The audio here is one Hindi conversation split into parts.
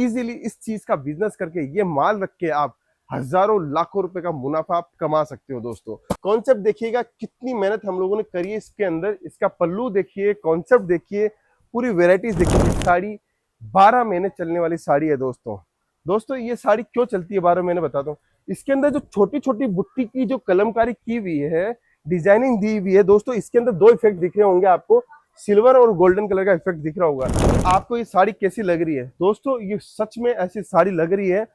इजीली इस चीज का बिजनेस करके ये माल रख के आप हजारों लाखों रुपए का मुनाफा आप कमा सकते हो दोस्तों। कॉन्सेप्ट देखिएगा, कितनी मेहनत हम लोगों ने करी है इसके अंदर। इसका पल्लू देखिए, कॉन्सेप्ट देखिए, पूरी वेराइटीज देखिए। साड़ी 12 महीने चलने वाली साड़ी है दोस्तों। दोस्तों ये साड़ी क्यों चलती है 12 महीने बताता हूँ। इसके अंदर जो छोटी छोटी बुट्टी की जो कलमकारी की हुई है, डिजाइनिंग दी हुई है दोस्तों। इसके अंदर दो इफेक्ट दिख रहे होंगे आपको, सिल्वर और गोल्डन कलर का इफेक्ट दिख रहा होगा। आपको ये साड़ी कैसी लग रही है दोस्तों? ये सच में ऐसी साड़ी लग रही है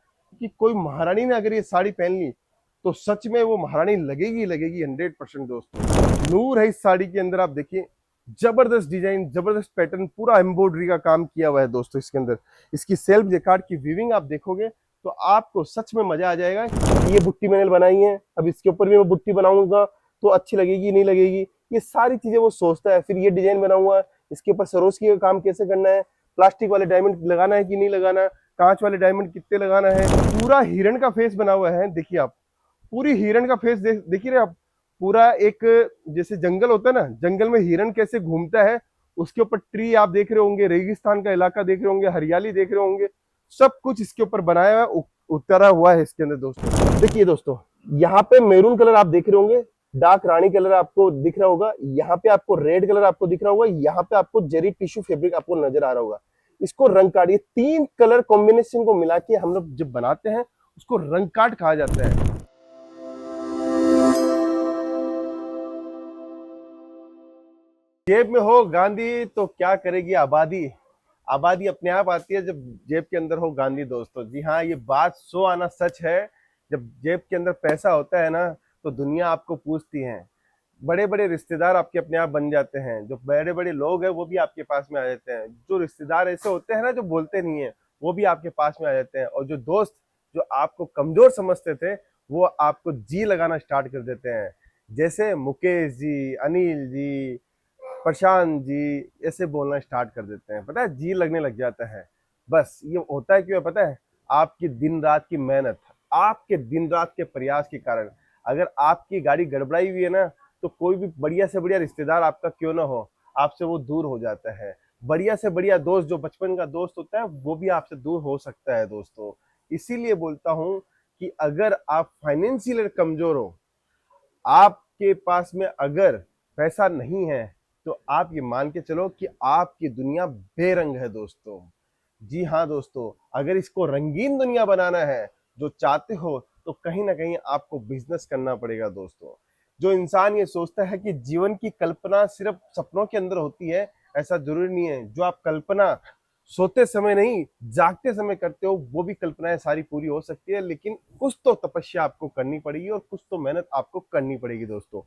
कि कोई महारानी ने अगर ये साड़ी पहन ली तो सच में वो महारानी लगेगी लगेगी 100% दोस्तों। नूर है इस साड़ी के अंदर। आप देखिए, जबरदस्त डिजाइन, जबरदस्त पैटर्न, पूरा एम्ब्रॉयडरी का काम किया हुआ है दोस्तों इसके अंदर। इसकी सेल्फ जेकार्ड की वीविंग आप देखोगे तो आपको सच में मजा आ जाएगा। ये बुट्टी मैंने बनाई है, अब इसके ऊपर भी मैं बुट्टी बनाऊंगा तो अच्छी लगेगी नहीं लगेगी, ये सारी चीजें वो सोचता है। फिर ये डिजाइन बनाऊंगा, इसके ऊपर सरोस्की का काम कैसे करना है, प्लास्टिक वाले डायमंड लगाना है कि नहीं लगाना, कांच वाले डायमंड कितने लगाना है। पूरा हिरण का फेस बना हुआ है, देखिए आप पूरी हिरण का फेस देखिए आप। पूरा एक जैसे जंगल होता है ना, जंगल में हिरण कैसे घूमता है, उसके ऊपर ट्री आप देख रहे होंगे, रेगिस्तान का इलाका देख रहे होंगे, हरियाली देख रहे होंगे, सब कुछ इसके ऊपर बनाया हुआ उतरा हुआ है इसके अंदर दोस्तों। देखिए दोस्तों, यहाँ पे मैरून कलर आप देख रहे होंगे, डार्क रानी कलर आपको दिख रहा होगा, यहाँ पे आपको रेड कलर आपको दिख रहा होगा, यहाँ पे आपको जेरी टिश्यू फैब्रिक आपको नजर आ रहा होगा। इसको रंग कार्ड, ये 3 कलर कॉम्बिनेशन को मिला के हम लोग जब बनाते हैं उसको रंग कार्ड कहा जाता है। जेब में हो गांधी तो क्या करेगी आबादी। आबादी अपने आप आती है जब जेब के अंदर हो गांधी दोस्तों। जी हाँ, ये बात 100 आना सच है। जब जेब के अंदर पैसा होता है ना तो दुनिया आपको पूछती है। बड़े बड़े रिश्तेदार आपके अपने आप बन जाते हैं, जो बड़े बड़े लोग हैं वो भी आपके पास में आ जाते हैं। जो रिश्तेदार ऐसे होते हैं ना जो बोलते नहीं है, वो भी आपके पास में आ जाते हैं। और जो दोस्त जो आपको कमजोर समझते थे वो आपको जी लगाना स्टार्ट कर देते हैं। जैसे मुकेश जी, अनिल जी, प्रशांत जी ऐसे बोलना स्टार्ट कर देते हैं। पता है, जी लगने लग जाता है। बस ये होता है क्यों पता है? आपकी दिन रात की मेहनत, आपके दिन रात के प्रयास के कारण। अगर आपकी गाड़ी गड़बड़ाई हुई है ना तो कोई भी बढ़िया से बढ़िया रिश्तेदार आपका क्यों ना हो, आपसे वो दूर हो जाता है। बढ़िया से बढ़िया दोस्त जो बचपन का दोस्त होता है वो भी आपसे दूर हो सकता है दोस्तों। इसीलिए बोलता हूं कि अगर आप फाइनेंशियल कमजोर हो, आपके पास में अगर पैसा नहीं है, तो आप ये मान के चलो कि आपकी दुनिया बेरंग है दोस्तों। जी हाँ दोस्तों, अगर इसको रंगीन दुनिया बनाना है जो चाहते हो तो कहीं ना कहीं आपको बिजनेस करना पड़ेगा दोस्तों। जो इंसान ये सोचता है कि जीवन की कल्पना सिर्फ सपनों के अंदर होती है, ऐसा जरूरी नहीं है। जो आप कल्पना सोते समय नहीं जागते समय करते हो वो भी कल्पनाएं सारी पूरी हो सकती है, लेकिन कुछ तो तपस्या आपको करनी पड़ेगी और कुछ तो मेहनत आपको करनी पड़ेगी दोस्तों।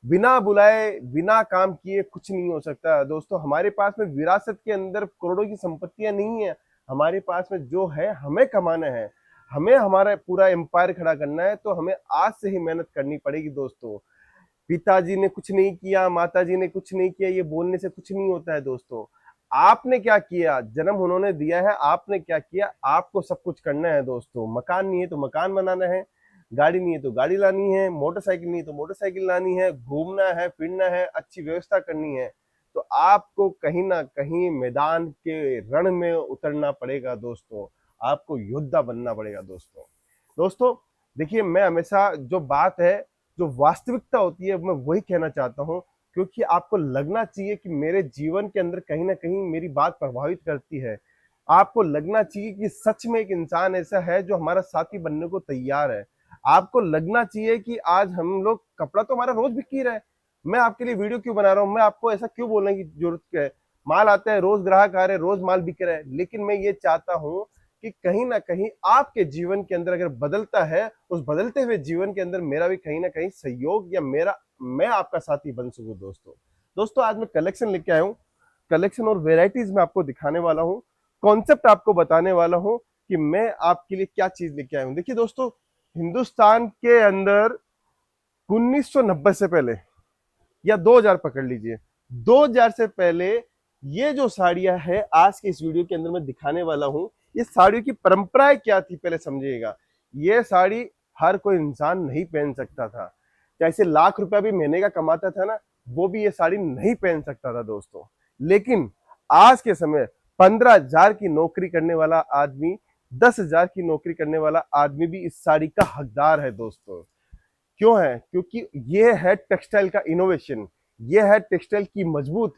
बिना बुलाए बिना काम किए कुछ नहीं हो सकता दोस्तों। हमारे पास में विरासत के अंदर करोड़ों की संपत्तियां नहीं है। हमारे पास में जो है हमें कमाना है, हमें हमारा पूरा एम्पायर खड़ा करना है, तो हमें आज से ही मेहनत करनी पड़ेगी दोस्तों। पिताजी ने कुछ नहीं किया, माताजी ने कुछ नहीं किया, ये बोलने से कुछ नहीं होता है दोस्तों। आपने क्या किया, जन्म उन्होंने दिया है, आपने क्या किया, आपको सब कुछ करना है दोस्तों। मकान नहीं है तो मकान बनाना है, गाड़ी नहीं है तो गाड़ी लानी है, मोटरसाइकिल नहीं है तो मोटरसाइकिल लानी है, घूमना है फिरना है, अच्छी व्यवस्था करनी है। तो आपको कहीं ना कहीं मैदान के रण में उतरना पड़ेगा दोस्तों। आपको योद्धा बनना पड़ेगा दोस्तों। दोस्तों देखिए, मैं हमेशा जो बात है, जो वास्तविकता होती है, मैं वही कहना चाहता हूँ। क्योंकि आपको लगना चाहिए कि मेरे जीवन के अंदर कहीं ना कहीं मेरी बात प्रभावित करती है। आपको लगना चाहिए कि सच में एक इंसान ऐसा है जो हमारा साथी बनने को तैयार है। आपको लगना चाहिए कि आज हम लोग, कपड़ा तो हमारा रोज बिक ही रहा है, मैं आपके लिए वीडियो क्यों बना रहा हूँ, मैं आपको ऐसा क्यों बोलने की जरूरत क्या है। माल आता है, रोज ग्राहक आ रहे हैं, रोज माल बिक रहा है, लेकिन मैं ये चाहता हूँ कि कहीं ना कहीं आपके जीवन के अंदर अगर बदलता है, उस बदलते हुए जीवन के अंदर मेरा भी कहीं ना कहीं सहयोग या मैं आपका साथी बन सकूं दोस्तों। दोस्तों आज मैं कलेक्शन लेके आया हूँ, कलेक्शन और वेराइटीज में आपको दिखाने वाला हूँ, कॉन्सेप्ट आपको बताने वाला हूँ कि मैं आपके लिए क्या चीज लेके आया हूँ। देखिए दोस्तों, हिंदुस्तान के अंदर 1990 से पहले या 2000 पकड़ लीजिए, 2000 से पहले ये जो साड़ियां है आज के इस वीडियो के अंदर मैं दिखाने वाला हूं, ये साड़ियों की परंपराएं क्या थी पहले समझिएगा। ये साड़ी हर कोई इंसान नहीं पहन सकता था। जैसे लाख रुपया भी महीने का कमाता था ना, वो भी ये साड़ी नहीं पहन सकता था दोस्तों। लेकिन आज के समय 15,000 की नौकरी करने वाला आदमी, 10,000 की नौकरी करने वाला आदमी भी इस साड़ी का हकदार है दोस्तों। क्यों है? क्योंकि ये है टेक्सटाइल का इनोवेशन, ये है टेक्सटाइल की मजबूत,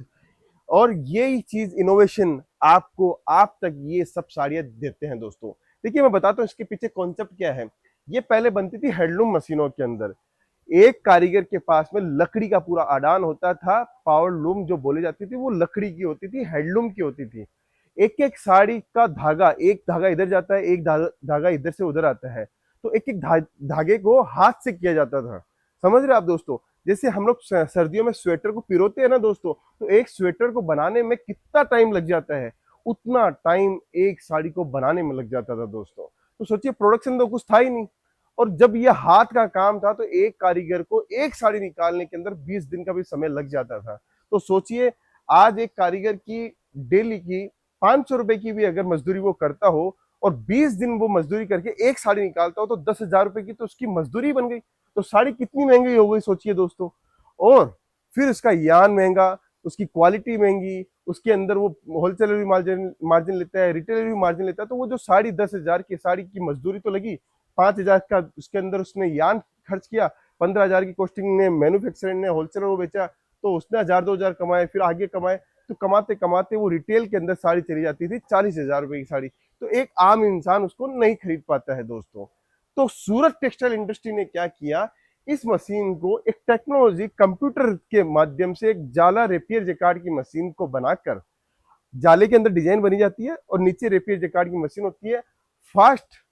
और यही चीज इनोवेशन आपको आप तक ये सब साड़ियां देते हैं दोस्तों। देखिए मैं बताता हूँ इसके पीछे कॉन्सेप्ट क्या है। ये पहले बनती थी हैंडलूम मशीनों के अंदर, एक कारीगर के पास में लकड़ी का पूरा आदान होता था। पावर लूम जो बोली जाती थी वो लकड़ी की होती थी, हैंडलूम की होती थी। एक एक साड़ी का धागा, एक धागा इधर जाता है, एक धागा इधर से उधर आता है, तो एक एक धागे को हाथ से किया जाता था। समझ रहे आप दोस्तों? जैसे हम लोग सर्दियों में स्वेटर को पिरोते हैं ना दोस्तों, तो एक स्वेटर को बनाने में कितना टाइम लग जाता है, उतना टाइम एक साड़ी को बनाने में लग जाता था दोस्तों। तो सोचिए प्रोडक्शन तो कुछ था ही नहीं, और जब ये हाथ का काम था तो एक कारीगर को एक साड़ी निकालने के अंदर 20 दिन का भी समय लग जाता था। तो सोचिए आज एक कारीगर की डेली की 500 रुपए की भी अगर मजदूरी वो करता हो और 20 दिन वो मजदूरी करके एक साड़ी निकालता हो, तो 10,000 रुपए की तो उसकी मजदूरी बन गई। तो साड़ी कितनी महंगी हो गई सोचिए दोस्तों। और फिर उसका यान महंगा, उसकी क्वालिटी महंगी, उसके अंदर वो होलसेलर भी मार्जिन लेता है, रिटेलर भी मार्जिन लेता है। तो वो जो साड़ी 10,000 की साड़ी की मजदूरी तो लगी, 5,000 का उसके अंदर उसने यान खर्च किया, 15,000 की कॉस्टिंग ने मैन्युफैक्चरर ने होलसेलर को बेचा, तो उसने 1,000-2,000 कमाए, फिर आगे कमाए। तो कमाते कमाते वो रिटेल के अंदर साड़ी चली जाती थी 40,000 रुपए की साड़ी। तो एक आम इंसान उसको नहीं खरीद पाता है दोस्तों। तो सूरत टेक्सटाइल इंडस्ट्री ने क्या किया, इस मशीन को एक टेक्नोलॉजी कंप्यूटर के माध्यम से एक जाला रेपियर जेकार्ड की मशीन को बनाकर, जाले के अंदर डिजाइन बनी जाती है और नीचे रेपियर जेकार्ड की मशीन होती है। फास्ट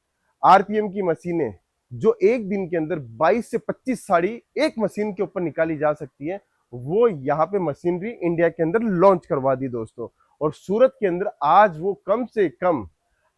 आरपीएम की मशीनें जो एक दिन के अंदर 22 से 25 साड़ी एक मशीन के ऊपर निकाली जा सकती है, वो यहाँ पे मशीनरी इंडिया के अंदर लॉन्च करवा दी दोस्तों। और सूरत के अंदर आज वो कम से कम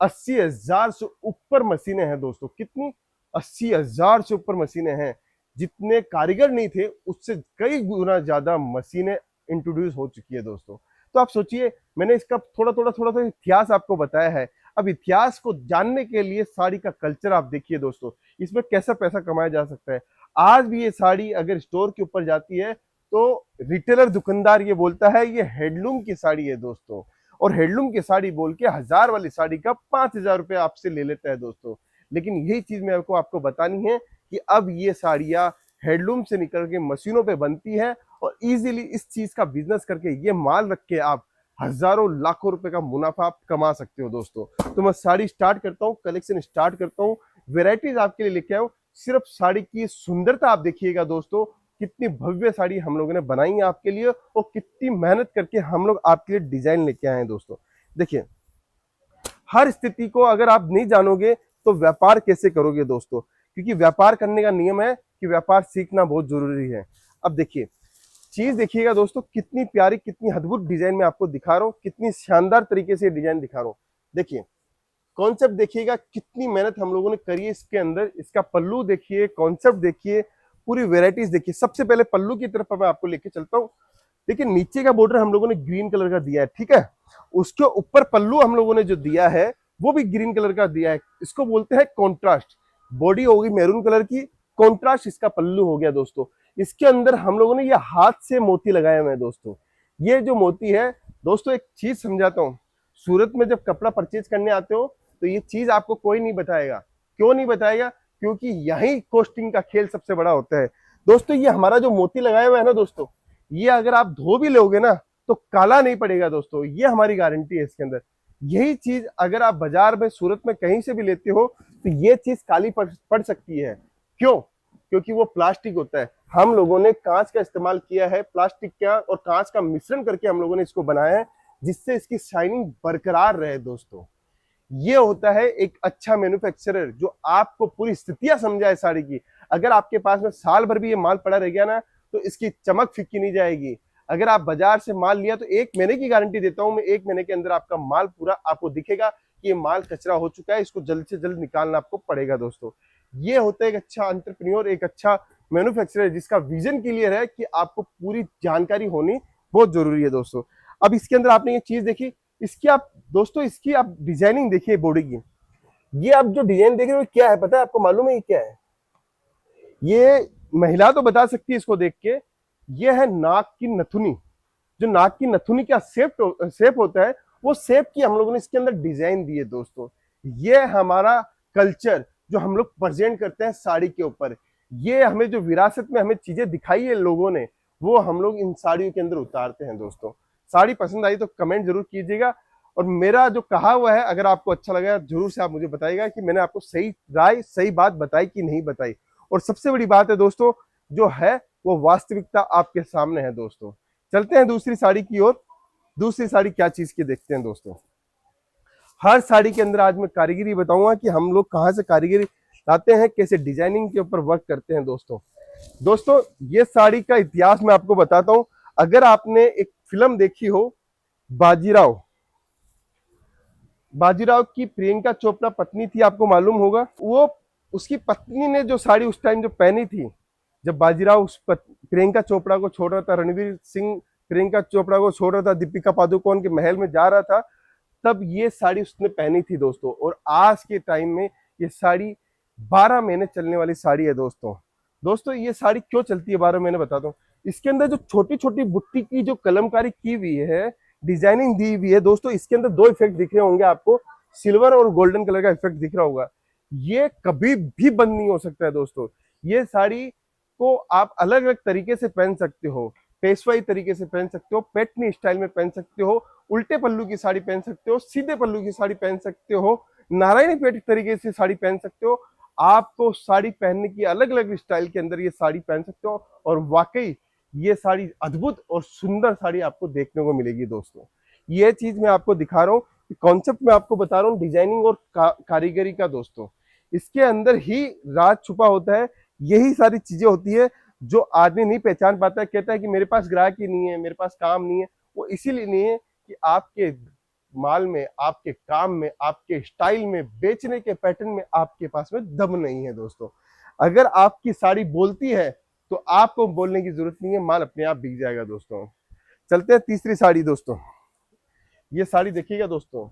80,000 से ऊपर मशीनें हैं दोस्तों। कितनी? 80,000 से ऊपर मशीनें हैं। जितने कारीगर नहीं थे उससे कई गुना ज्यादा मशीनें इंट्रोड्यूस हो चुकी है दोस्तों। तो आप सोचिए, मैंने इसका थोड़ा इतिहास आपको बताया है। अब इतिहास को जानने के लिए साड़ी का कल्चर आप देखिए दोस्तों, इसमें कैसा पैसा कमाया जा सकता है। आज भी ये साड़ी अगर स्टोर के ऊपर जाती है तो रिटेलर दुकानदार ये बोलता है ये हैंडलूम की साड़ी है दोस्तों, और हैंडलूम की साड़ी बोल के 1,000 वाली साड़ी का 5,000 रुपए आपसे ले लेता है दोस्तों। लेकिन यही चीज मेरे को आपको बतानी है कि अब ये साड़ियां हैंडलूम से निकल के मशीनों पे बनती है, और इजीली इस चीज का बिजनेस करके ये माल रख के आप हजारों लाखों रुपए का मुनाफा आप कमा सकते हो दोस्तों। तो मैं साड़ी स्टार्ट करता हूँ, कलेक्शन स्टार्ट करता हूँ, वेराइटीज आपके लिए लेके आऊँ। सिर्फ साड़ी की सुंदरता आप देखिएगा दोस्तों, कितनी भव्य साड़ी हम लोगों ने बनाई है आपके लिए, और कितनी मेहनत करके हम लोग आपके लिए डिजाइन लेके आए हैं दोस्तों। देखिए, हर स्थिति को अगर आप नहीं जानोगे तो व्यापार कैसे करोगे दोस्तों, क्योंकि व्यापार करने का नियम है कि व्यापार सीखना बहुत जरूरी है। अब देखिए, चीज देखिएगा दोस्तों, कितनी प्यारी, कितनी अद्भुत डिजाइन में आपको दिखा रहा हूँ, कितनी शानदार तरीके से डिजाइन दिखा रहा हूँ। देखिए कॉन्सेप्ट देखिएगा, कितनी मेहनत हम लोगों ने करी है इसके अंदर। इसका पल्लू देखिए, कॉन्सेप्ट देखिए, पूरी वेराइटीज देखिए। सबसे पहले पल्लू की तरफ मैं आपको लेके चलता हूँ। देखिए नीचे का बॉर्डर हम लोगों ने ग्रीन कलर का दिया है, ठीक है। उसके ऊपर पल्लू हम लोगों ने जो दिया है वो भी ग्रीन कलर का दिया है। इसको बोलते हैं कॉन्ट्रास्ट। बॉडी होगी मैरून कलर की, कॉन्ट्रास्ट इसका पल्लू हो गया दोस्तों। इसके अंदर हम लोगों ने ये हाथ से मोती लगाए हुए हैं दोस्तों। ये जो मोती है दोस्तों, एक चीज समझाता हूँ। सूरत में जब कपड़ा परचेज करने आते हो तो ये चीज आपको कोई नहीं बताएगा। क्यों नहीं बताएगा? क्योंकि यही कॉस्टिंग का खेल सबसे बड़ा होता है दोस्तों। ये हमारा जो मोती लगाया हुआ है ना दोस्तों, ये अगर आप धो भी लोगे ना तो काला नहीं पड़ेगा दोस्तों, ये हमारी गारंटी है इसके अंदर। यही चीज अगर आप बाजार में सूरत में कहीं से भी लेते हो तो ये चीज काली पड़ सकती है। क्यों? क्योंकि वो प्लास्टिक होता है। हम लोगों ने कांच का इस्तेमाल किया है, प्लास्टिक का और कांच का मिश्रण करके हम लोगों ने इसको बनाया है, जिससे इसकी शाइनिंग बरकरार रहे दोस्तों। ये होता है एक अच्छा मैन्युफैक्चरर जो आपको पूरी स्थितियां समझाए साड़ी की। अगर आपके पास में साल भर भी ये माल पड़ा रह गया ना तो इसकी चमक फीकी नहीं जाएगी। अगर आप बाजार से माल लिया तो 1 महीने की गारंटी देता हूं मैं, 1 महीने के अंदर आपका माल पूरा आपको दिखेगा कि ये माल कचरा हो चुका है, इसको जल्द से जल्द निकालना आपको पड़ेगा दोस्तों। ये होता है एक अच्छा एंटरप्रेन्योर, एक अच्छा मैन्युफैक्चरर जिसका विजन क्लियर है कि आपको पूरी जानकारी होनी बहुत जरूरी है दोस्तों। अब इसके अंदर आपने ये चीज देखी, इसकी आप दोस्तों, इसकी आप डिजाइनिंग देखिए बॉडी की। ये आप जो डिजाइन देख रहे हो क्या है पता है आपको? मालूम है ये क्या है? ये महिला तो बता सकती है इसको देख के। ये है नाक की नथुनी। जो नाक की नथुनी का शेप होता है वो शेप की हम लोगों ने इसके अंदर डिजाइन दी है दोस्तों। ये हमारा कल्चर जो हम लोग प्रेजेंट करते हैं साड़ी के ऊपर, ये हमें जो विरासत में हमें चीजें दिखाई है लोगों ने, वो हम लोग इन साड़ियों के अंदर उतारते हैं दोस्तों। साड़ी पसंद आई तो कमेंट जरूर कीजिएगा, और मेरा जो कहा हुआ है अगर आपको अच्छा लगा जरूर से आप मुझे बताइएगा कि मैंने आपको सही राय सही बात बताई कि नहीं बताई। और सबसे बड़ी बात है दोस्तों, जो है वो वास्तविकता आपके सामने है दोस्तों। चलते हैं दूसरी साड़ी की ओर। दूसरी साड़ी क्या चीज की देखते हैं दोस्तों। हर साड़ी के अंदर आज मैं कारीगरी बताऊंगा कि हम लोग कहाँ से कारीगरी लाते हैं, कैसे डिजाइनिंग के ऊपर वर्क करते हैं दोस्तों। दोस्तों ये साड़ी का इतिहास मैं आपको बताता हूं। अगर आपने एक फिल्म देखी हो बाजीराव, बाजीराव की प्रियंका चोपड़ा पत्नी थी, आपको मालूम होगा। वो उसकी पत्नी ने जो साड़ी उस टाइम जो पहनी थी, जब बाजीराव प्रियंका चोपड़ा को छोड़ रहा था, रणवीर सिंह प्रियंका चोपड़ा को छोड़ रहा था, दीपिका पादुकोण के महल में जा रहा था, तब ये साड़ी उसने पहनी थी दोस्तों। और आज के टाइम में ये साड़ी 12 महीने चलने वाली साड़ी है दोस्तों। दोस्तों ये साड़ी क्यों चलती है 12 महीने बताता हूँ। इसके अंदर जो छोटी छोटी बुट्टी की जो कलमकारी की हुई है, डिजाइनिंग दी हुई है दोस्तों, इसके अंदर दो इफेक्ट दिख रहे होंगे आपको, सिल्वर और गोल्डन कलर का इफेक्ट दिख रहा होगा। ये कभी भी बंद नहीं हो सकता है दोस्तों। ये साड़ी को आप अलग अलग तरीके से पहन सकते हो, पेशवाई तरीके से पहन सकते हो, पेटनी स्टाइल में पहन सकते हो, उल्टे पल्लू की साड़ी पहन सकते हो, सीधे पल्लू की साड़ी पहन सकते हो, नारायणी पेट तरीके से साड़ी पहन सकते हो। आपको साड़ी पहनने की अलग अलग स्टाइल के अंदर ये साड़ी पहन सकते हो, और वाकई ये साड़ी अद्भुत और सुंदर साड़ी आपको देखने को मिलेगी दोस्तों। ये चीज मैं आपको दिखा रहा हूँ, कॉन्सेप्ट में आपको बता रहा हूँ डिजाइनिंग और कारीगरी का दोस्तों। इसके अंदर ही राज छुपा होता है। यही सारी चीजें होती है जो आदमी नहीं पहचान पाता है, कहता है कि मेरे पास ग्राहक ही नहीं है, मेरे पास काम नहीं है। वो इसीलिए नहीं है कि आपके माल में, आपके काम में, आपके स्टाइल में, बेचने के पैटर्न में आपके पास में दम नहीं है दोस्तों। अगर आपकी साड़ी बोलती है तो आपको बोलने की जरूरत नहीं है, माल अपने आप बिक जाएगा दोस्तों। चलते हैं तीसरी साड़ी दोस्तों। ये साड़ी देखिएगा दोस्तों,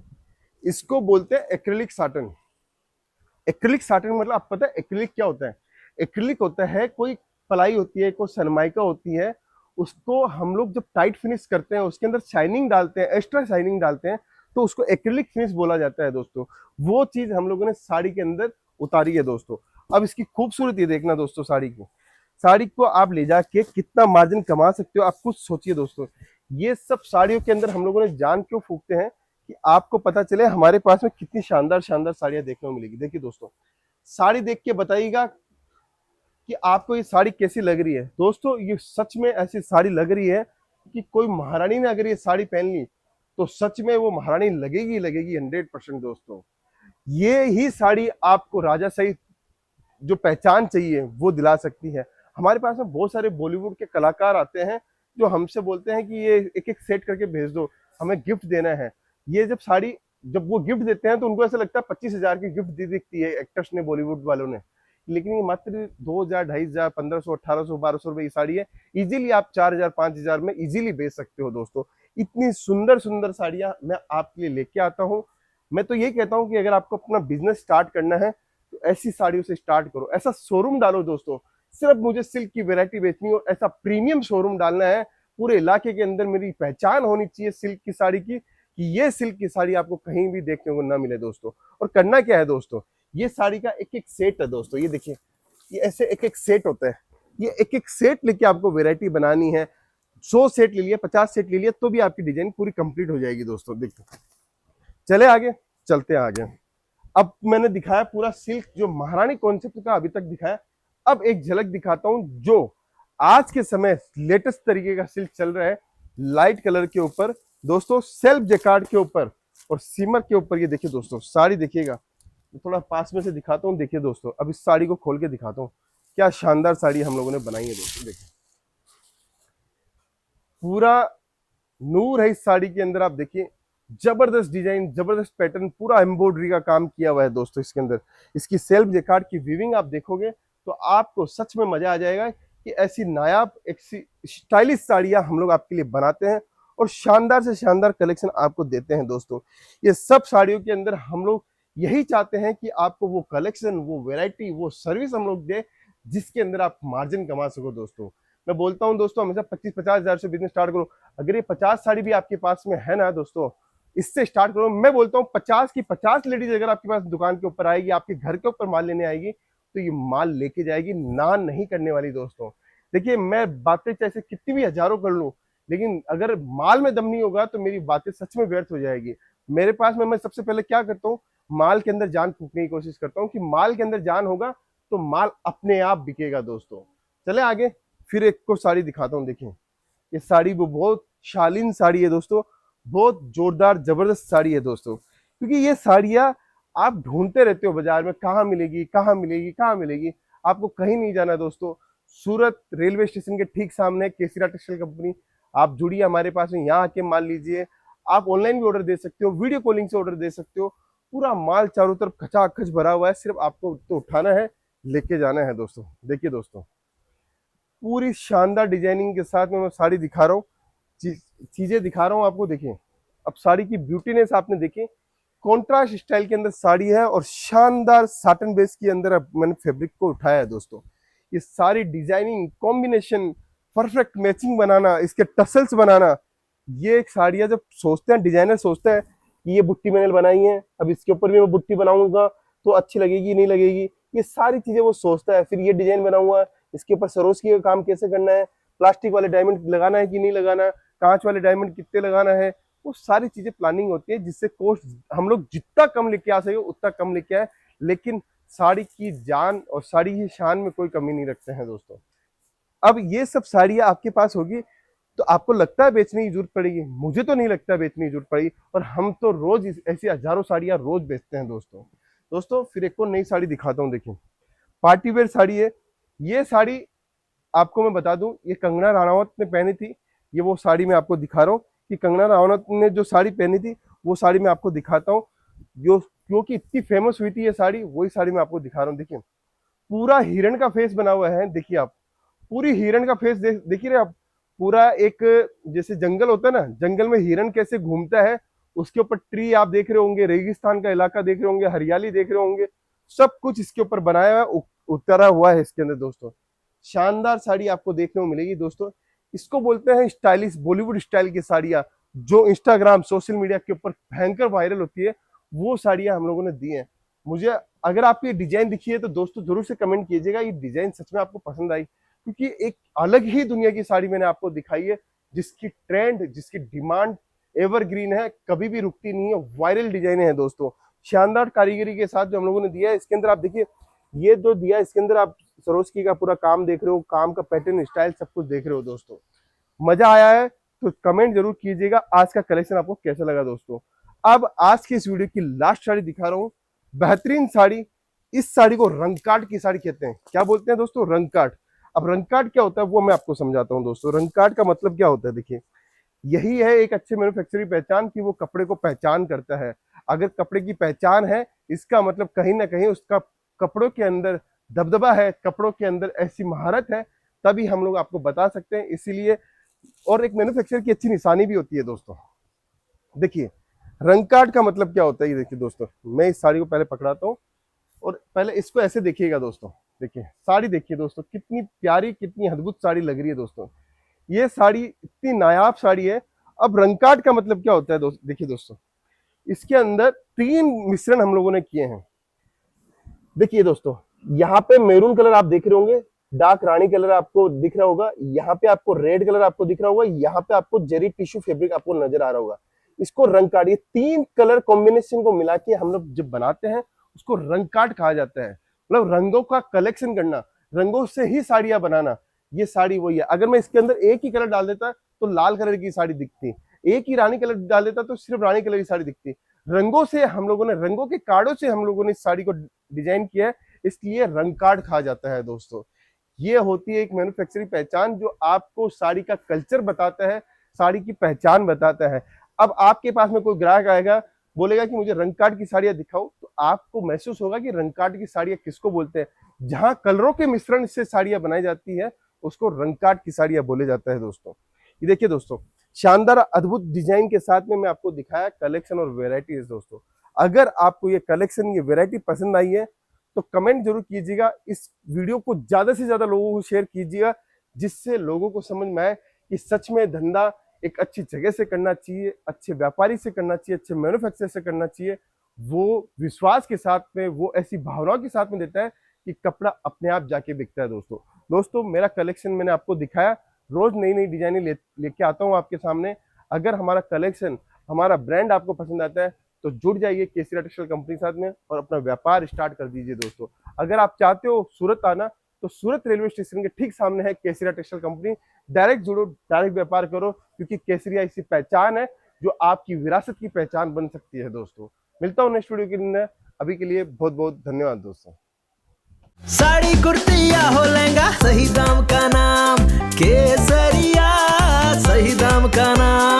इसको बोलते हैं एक्रिलिक साटन। एक्रिलिक साटन मतलब आप पता है एक्रिलिक क्या होता है? एक्रिलिक होता है कोई पलाई होती है, कोई सनमाइका होती है, उसको हम लोग जब टाइट फिनिश करते हैं, उसके अंदर शाइनिंग डालते हैं, एक्स्ट्रा शाइनिंग डालते हैं, तो उसको एक्रिलिक फिनिश बोला जाता है दोस्तों। वो चीज हम लोगों ने साड़ी के अंदर उतारी है दोस्तों। अब इसकी खूबसूरती देखना दोस्तों, साड़ी की, साड़ी को आप ले जाके कितना मार्जिन कमा सकते हो, आप कुछ सोचिए दोस्तों। ये सब साड़ियों के अंदर हम लोगों ने जान क्यों फूकते हैं कि आपको पता चले हमारे पास में कितनी शानदार शानदार साड़ियां देखने को मिलेगी। देखिए दोस्तों, साड़ी देख के बताइएगा कि आपको ये साड़ी कैसी लग रही है। दोस्तों ये सच में ऐसी साड़ी लग रही है कि कोई महारानी ने अगर ये साड़ी पहन ली तो सच में वो महारानी लगेगी लगेगी 100% दोस्तों। ये ही साड़ी आपको राजा सही जो पहचान चाहिए वो दिला सकती है। हमारे पास में बहुत सारे बॉलीवुड के कलाकार आते हैं जो हमसे बोलते हैं कि ये एक एक सेट करके भेज दो, हमें गिफ्ट देना है। ये जब साड़ी जब वो गिफ्ट देते हैं तो उनको ऐसा लगता है 25,000 की गिफ्ट दी दिखती है एक्टर्स ने, बॉलीवुड वालों ने, लेकिन ये मात्र 2,000, 2,500, 1,500, 1,800, 1,200 रुपए की साड़ी है। इजीली आप 4,000, 5,000 में इजीली बेच सकते हो दोस्तों। इतनी सुंदर सुंदर साड़ियां मैं आपके लिए लेके आता हूँ। मैं तो ये कहता हूँ कि अगर आपको अपना बिजनेस स्टार्ट करना है तो ऐसी साड़ियों से स्टार्ट करो, ऐसा शोरूम डालो दोस्तों। सिर्फ मुझे सिल्क की वैरायटी बेचनी हो, ऐसा प्रीमियम शोरूम डालना है, पूरे इलाके के अंदर मेरी पहचान होनी चाहिए सिल्क की साड़ी की, कि ये सिल्क की साड़ी आपको कहीं भी देखने को ना मिले दोस्तों। और करना क्या है दोस्तों, ये साड़ी का एक एक सेट है दोस्तों। ये देखिए, ये ऐसे एक एक सेट होता है, ये एक एक सेट लेके आपको वैरायटी बनानी है। 100 सेट ले लिया, 50 सेट ले लिया, तो भी आपकी डिजाइन पूरी कंप्लीट हो जाएगी दोस्तों। देखिए, चले आगे, चलते हैं आगे। अब मैंने दिखाया पूरा सिल्क जो महारानी कॉन्सेप्ट का अभी तक दिखाया। अब एक झलक दिखाता हूं जो आज के समय लेटेस्ट तरीके का सिल्क चल रहा है, लाइट कलर के ऊपर दोस्तों, सेल्फ जेकार्ड के ऊपर और सिमर के ऊपर। ये देखिए दोस्तों, साड़ी देखिएगा, थोड़ा पास में से दिखाता हूँ। देखिए दोस्तों, अब इस साड़ी को खोल के दिखाता हूँ, क्या शानदार साड़ी हम लोगों ने बनाई है दोस्तों। देखिए, पूरा नूर है इस साड़ी के अंदर। आप देखिए, जबरदस्त डिजाइन, जबरदस्त पैटर्न, पूरा एम्ब्रॉयडरी का काम किया हुआ है दोस्तों इसके अंदर। इसकी सेल्फ जेकार्ड की वीविंग आप देखोगे तो आपको सच में मजा आ जाएगा कि ऐसी नायाब एक स्टाइलिश साड़ियां हम लोग आपके लिए बनाते हैं और शानदार से शानदार कलेक्शन आपको देते हैं दोस्तों। ये सब साड़ियों के अंदर हम लोग यही चाहते हैं कि आपको वो कलेक्शन, वो वेराइटी, वो सर्विस हम लोग दे जिसके अंदर आप मार्जिन कमा सको दोस्तों। मैं बोलता हूं दोस्तों, हमेशा 25-50 हजार से बिजनेस स्टार्ट करो। अगर ये 50 साड़ी भी आपके पास में है ना दोस्तों, इससे स्टार्ट करो। मैं बोलता हूँ 50 की 50 लेडीज अगर आपके पास दुकान के ऊपर आएगी, आपके घर के ऊपर माल लेने आएगी, तो ये माल लेके जाएगी, ना नहीं करने वाली दोस्तों। देखिए मैं बातें चाहे कितनी भी हजारों कर लूं, लेकिन अगर माल में दम नहीं होगा तो मेरी बातें सच में व्यर्थ हो जाएगी। मेरे पास में मैं सबसे पहले क्या करता हूँ, माल के अंदर जान फूकने की कोशिश करता हूँ कि माल के अंदर जान होगा तो माल अपने आप बिकेगा दोस्तों। चले आगे, फिर एक को साड़ी दिखाता हूँ। देखिए ये साड़ी वो बहुत शालीन साड़ी है दोस्तों, बहुत जोरदार जबरदस्त साड़ी है दोस्तों, क्योंकि ये साड़ियाँ आप ढूंढते रहते हो बाजार में, कहाँ मिलेगी कहाँ मिलेगी कहाँ मिलेगी, आपको कहीं नहीं जाना दोस्तों। सूरत रेलवे स्टेशन के ठीक सामने केसीरा टेक्सटाइल कंपनी, आप जुड़िए हमारे पास में, यहाँ आके माल लीजिए। आप ऑनलाइन भी ऑर्डर दे सकते हो, वीडियो कॉलिंग से ऑर्डर दे सकते हो। पूरा माल चारों तरफ खचाखच भरा हुआ है, सिर्फ आपको तो उठाना है, लेके जाना है दोस्तों। देखिए दोस्तों पूरी शानदार डिजाइनिंग के साथ में मैं साड़ी दिखा रहा हूँ, चीजें दिखा रहा हूँ आपको। देखिए अब साड़ी की ब्यूटीनेस आपने देखी, कॉन्ट्रास्ट स्टाइल के अंदर साड़ी है और शानदार साटन बेस के अंदर अब मैंने फैब्रिक को उठाया है दोस्तों। ये सारी डिजाइनिंग कॉम्बिनेशन, परफेक्ट मैचिंग बनाना, इसके टसल्स बनाना, ये एक साड़ियाँ जब सोचते हैं डिजाइनर सोचते हैं कि ये बुट्टी मैंने बनाई है, अब इसके ऊपर भी मैं बुट्टी बनाऊंगा तो अच्छी लगेगी नहीं लगेगी, ये सारी चीजें वो सोचता है। फिर ये डिजाइन बनाऊंगा, इसके ऊपर सरोस्की का काम कैसे करना है, प्लास्टिक वाले डायमंड लगाना है कि नहीं लगाना, कांच वाले डायमंड कितने लगाना है, वो सारी चीजें प्लानिंग होती है, जिससे कॉस्ट हम लोग जितना कम लेके आ सके उतना कम लेके आए, लेकिन साड़ी की जान और साड़ी की शान में कोई कमी नहीं रखते हैं दोस्तों। अब ये सब साड़ियाँ आपके पास होगी तो आपको लगता है बेचने की जरूरत पड़ेगी, मुझे तो नहीं लगता बेचने की जरूरत पड़ेगी, और हम तो रोज ऐसी हजारों साड़ियाँ रोज बेचते हैं दोस्तों। दोस्तों फिर एक और नई साड़ी दिखाता हूँ। देखिए पार्टी वेयर साड़ी है, ये साड़ी आपको मैं बता दूं ये कंगना राणावत ने पहनी थी। ये वो साड़ी मैं आपको दिखा रहा हूँ कि कंगना राणावत ने जो साड़ी पहनी थी वो साड़ी मैं आपको दिखाता हूँ, जो क्योंकि इतनी फेमस हुई थी ये साड़ी, वही साड़ी मैं आपको दिखा रहा हूँ। देखिए पूरा हिरण का फेस बना हुआ है, देखिए आप पूरी हिरण का फेस देखिए रहे आप, पूरा एक जैसे जंगल होता है ना, जंगल में हिरण कैसे घूमता है, उसके ऊपर ट्री आप देख रहे होंगे, रेगिस्तान का इलाका देख रहे होंगे, हरियाली देख रहे होंगे, सब कुछ इसके ऊपर बनाया हुआ है, उतरा हुआ है इसके अंदर दोस्तों। शानदार साड़ी आपको देखने को मिलेगी दोस्तों। इसको बोलते हैं स्टाइलिश बॉलीवुड स्टाइल की साड़ियाँ, जो इंस्टाग्राम सोशल मीडिया के ऊपर भयंकर वायरल होती है, वो साड़ियाँ हम लोगों ने दी हैं। मुझे अगर आपको ये डिजाइन दिखी है तो दोस्तों जरूर से कमेंट कीजिएगा ये डिजाइन सच में आपको पसंद आई, क्योंकि एक अलग ही दुनिया की साड़ी मैंने आपको दिखाई है, जिसकी ट्रेंड, जिसकी डिमांड एवरग्रीन है, कभी भी रुकती नहीं है, वायरल डिजाइन है दोस्तों। शानदार कारीगरी के साथ जो हम लोगों ने दिया है, इसके अंदर आप देखिए ये जो दिया है, इसके अंदर आप सरोस्की का पूरा काम देख रहे हो, काम का पैटर्न स्टाइल सब कुछ देख रहे हो दोस्तों। मजा आया है तो कमेंट जरूर कीजिएगा आज का कलेक्शन आपको कैसा लगा दोस्तों। अब आज की इस वीडियो की लास्ट साड़ी दिखा रहा हूँ, बेहतरीन साड़ी। इस साड़ी को रंगकाट की साड़ी कहते हैं। क्या बोलते हैं दोस्तों? रंगकाट। अब रंगकाट क्या होता है वो मैं आपको समझाता हूँ दोस्तों। रंगकाट का मतलब क्या होता है, देखिए यही है एक अच्छे मैन्युफैक्चरिंग पहचान कि वो कपड़े को पहचान करता है। अगर कपड़े की पहचान है, इसका मतलब कहीं ना कहीं उसका कपड़ों के अंदर दबदबा है, कपड़ों के अंदर ऐसी महारत है, तभी हम लोग आपको बता सकते हैं। इसीलिए और एक मैन्युफैक्चर की अच्छी निशानी भी होती है दोस्तों। देखिए रंगकाट का मतलब क्या होता है, ये देखिए दोस्तों, मैं इस साड़ी को पहले पकड़ाता हूँ और पहले इसको ऐसे देखिएगा दोस्तों। देखिए साड़ी देखिए दोस्तों, कितनी प्यारी कितनी अद्भुत साड़ी लग रही है दोस्तों। ये साड़ी इतनी नायाब साड़ी है। अब रंगकाट का मतलब क्या होता है दोस्तों? देखिए दोस्तों, इसके अंदर 3 मिश्रण हम लोगों ने किए हैं। देखिए दोस्तों, यहाँ पे मैरून कलर आप देख रहे होंगे, डार्क रानी कलर आपको दिख रहा होगा, यहाँ पे आपको रेड कलर आपको दिख रहा होगा, यहाँ पे आपको जेरी टिश्यू फैब्रिक आपको नजर आ रहा होगा। इसको रंगकाट, ये 3 कलर कॉम्बिनेशन को मिला के हम लोग जब बनाते हैं उसको रंगकाट कहा जाता है। मतलब रंगों का कलेक्शन करना, रंगों से ही साड़ियां बनाना। ये साड़ी वही है। अगर मैं इसके अंदर एक ही कलर डाल देता तो लाल कलर की साड़ी दिखती, एक ही रानी कलर डाल देता तो सिर्फ रानी कलर की साड़ी दिखती। रंगों से हम लोगों ने, रंगों के कार्डों से हम लोगों ने इस साड़ी को डिजाइन किया है, इसलिए रंग कार्ड कहा जाता है दोस्तों। ये होती है एक मैन्युफैक्चरिंग पहचान जो आपको साड़ी का कल्चर बताता है, साड़ी की पहचान बताता है। अब आपके पास में कोई ग्राहक आएगा, बोलेगा कि मुझे रंग कार्ड की साड़ियां दिखाओ, तो आपको महसूस होगा कि रंग कार्ड की साड़ियां किसको बोलते हैं। जहां कलरों के मिश्रण से साड़ियां बनाई जाती है उसको रंग कार्ड की साड़ियां बोले जाता है दोस्तों। ये देखिए दोस्तों, शानदार अद्भुत डिजाइन के साथ में मैं आपको दिखाया कलेक्शन और वेराइटीज दोस्तों। अगर आपको ये कलेक्शन, ये वेराइटी पसंद आई है तो कमेंट जरूर कीजिएगा। इस वीडियो को ज्यादा से ज्यादा लोगों को शेयर कीजिएगा, जिससे लोगों को समझ में आए कि सच में धंधा एक अच्छी जगह से करना चाहिए, अच्छे व्यापारी से करना चाहिए, अच्छे मैन्युफैक्चरर से करना चाहिए। वो विश्वास के साथ में, वो ऐसी भावनाओं के साथ में देता है कि कपड़ा अपने आप जाके बिकता है। दोस्तों मेरा कलेक्शन मैंने आपको दिखाया, रोज नई नई डिजाइनें लेके आता हूँ आपके सामने। अगर हमारा कलेक्शन, हमारा ब्रांड आपको पसंद आता है तो जुड़ जाइए केसरिया टेक्सटाइल कंपनी के साथ में और अपना व्यापार स्टार्ट कर दीजिए। दोस्तों अगर आप चाहते हो सूरत आना तो सूरत रेलवे स्टेशन के ठीक सामने है केसरिया टेक्सटाइल कंपनी। डायरेक्ट जुड़ो, डायरेक्ट व्यापार करो, क्योंकि केसरिया ऐसी पहचान है जो आपकी विरासत की पहचान बन सकती है। दोस्तों मिलता हूँ नेक्स्ट वीडियो के दिन। अभी के लिए बहुत बहुत धन्यवाद दोस्तों। साड़ी कुर्ती या हो लहंगा, सही दाम का नाम केसरिया, सही दाम का नाम।